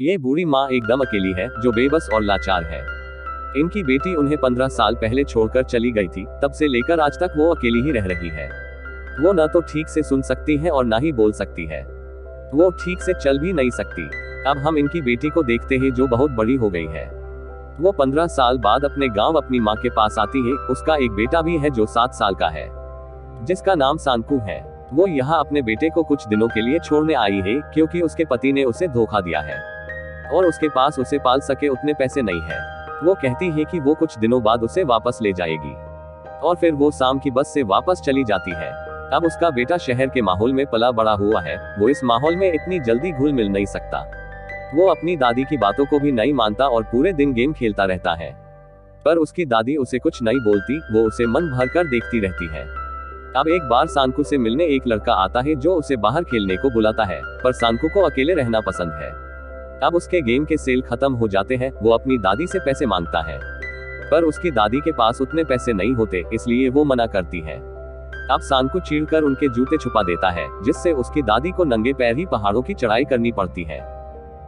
ये बूढ़ी माँ एकदम अकेली है, जो बेबस और लाचार है। इनकी बेटी उन्हें 15 साल पहले छोड़कर चली गई थी, तब से लेकर आज तक वो अकेली ही रह रही है। वो न तो ठीक से सुन सकती है और ना ही बोल सकती है। वो ठीक से चल भी नहीं सकती। अब हम इनकी बेटी को देखते हैं, जो बहुत बड़ी हो गई है। वो 15 साल बाद अपने गांव अपनी माँ के पास आती है। उसका एक बेटा भी है जो 7 साल का है, जिसका नाम सांकू है। वो यहाँ अपने बेटे को कुछ दिनों के लिए छोड़ने आई है, क्योंकि उसके पति ने उसे धोखा दिया है और उसके पास उसे पाल सके उतने पैसे नहीं है। वो कहती है कि वो कुछ दिनों बाद उसे वापस ले जाएगी और फिर वो शाम की बस से वापस चली जाती है। अब उसका बेटा शहर के माहौल में पला बड़ा हुआ है। वो इस माहौल में इतनी जल्दी घुल मिल नहीं सकता। वो अपनी दादी की बातों को भी नहीं मानता और पूरे दिन गेम खेलता रहता है। पर उसकी दादी उसे कुछ नहीं बोलती, वो उसे मन भरकर देखती रहती है। अब एक बार सांकू से मिलने एक लड़का आता है, जो उसे बाहर खेलने को बुलाता है, पर सांकू को अकेले रहना पसंद है। अब उसके गेम के सेल खत्म हो जाते हैं। वो अपनी दादी से पैसे मांगता है, पर उसकी दादी के पास उतने पैसे नहीं होते, इसलिए वो मना करती है। अब सांकू चीरकर उनके जूते छुपा देता है, जिससे उसकी दादी को नंगे पैर ही पहाड़ों की चढ़ाई करनी पड़ती है।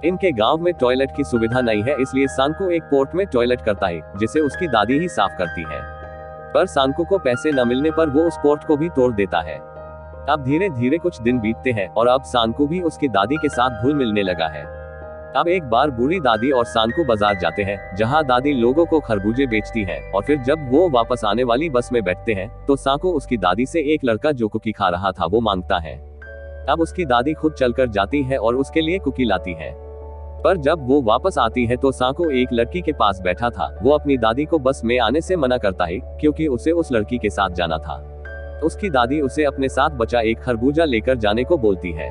इनके गांव में टॉयलेट की सुविधा नहीं है, इसलिए सांकू एक पोर्ट में टॉयलेट करता है, जिसे उसकी दादी ही साफ करती है। पर सांकू को पैसे न मिलने पर वो उस पोर्ट को भी तोड़ देता है। अब धीरे धीरे कुछ दिन बीतते हैं और अब सांकू भी उसकी दादी के साथ घुल मिलने लगा है। अब एक बार बूढ़ी दादी और सांकू बाजार जाते हैं, जहां दादी लोगों को खरबूजे बेचती है। और फिर जब वो वापस आने वाली बस में बैठते हैं, तो सांकू उसकी दादी से एक लड़का जो कुकी खा रहा था वो मांगता है। अब उसकी दादी खुद चलकर जाती है और उसके लिए कुकी लाती है। पर जब वो वापस आती है तो सांकू एक लड़की के पास बैठा था। वो अपनी दादी को बस में आने से मना करता है, क्योंकि उसे उस लड़की के साथ जाना था। उसकी दादी उसे अपने साथ बचा एक खरबूजा लेकर जाने को बोलती है,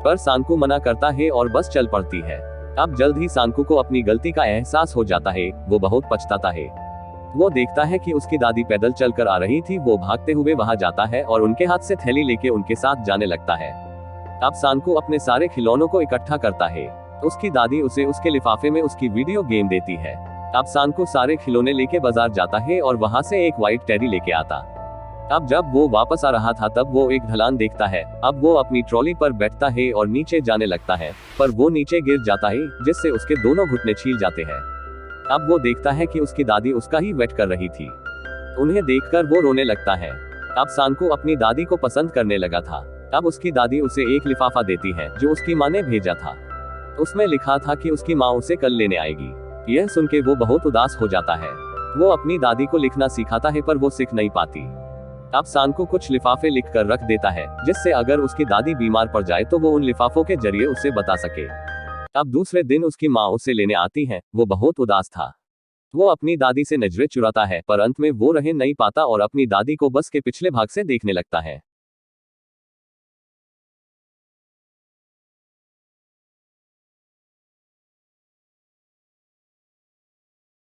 पर सांकू मना करता है और बस चल पड़ती है। अब जल्द ही सांकू को अपनी गलती का एहसास हो जाता है। वो बहुत पछताता है। वो देखता है कि उसकी दादी पैदल चलकर आ रही थी। वो भागते हुए वहां जाता है और उनके हाथ से थैली लेके उनके साथ जाने लगता है। अब सांकू अपने सारे खिलौनों को इकट्ठा करता है। उसकी दादी उसे उसके लिफाफे में उसकी वीडियो गेम देती है। अब सांकू सारे खिलौने लेके बाजार जाता है और वहां से एक व्हाइट टेडी लेके आता। अब जब वो वापस आ रहा था तब वो एक ढलान देखता है। अब वो अपनी ट्रॉली पर बैठता है और नीचे जाने लगता है, पर वो नीचे गिर जाता है, जिससे उसके दोनों घुटने छील जाते हैं। अब वो देखता है कि उसकी दादी उसका ही वेट कर रही थी। उन्हें देखकर वो रोने लगता है। अब सांकू अपनी दादी को पसंद करने लगा था। अब उसकी दादी उसे एक लिफाफा देती है, जो उसकी माँ ने भेजा था। उसमें लिखा था कि उसकी माँ उसे कल लेने आएगी। यह सुन के वो बहुत उदास हो जाता है। वो अपनी दादी को लिखना सिखाता है, पर वो सीख नहीं पाती। अब सांकू कुछ लिफाफे लिखकर रख देता है, जिससे अगर उसकी दादी बीमार पड़ जाए तो वो उन लिफाफों के जरिए उसे बता सके। अब दूसरे दिन उसकी माँ उसे लेने आती है। वो बहुत उदास था। वो अपनी दादी से नजरें चुराता है, पर अंत में वो रह नहीं पाता और अपनी दादी को बस के पिछले भाग से देखने लगता है।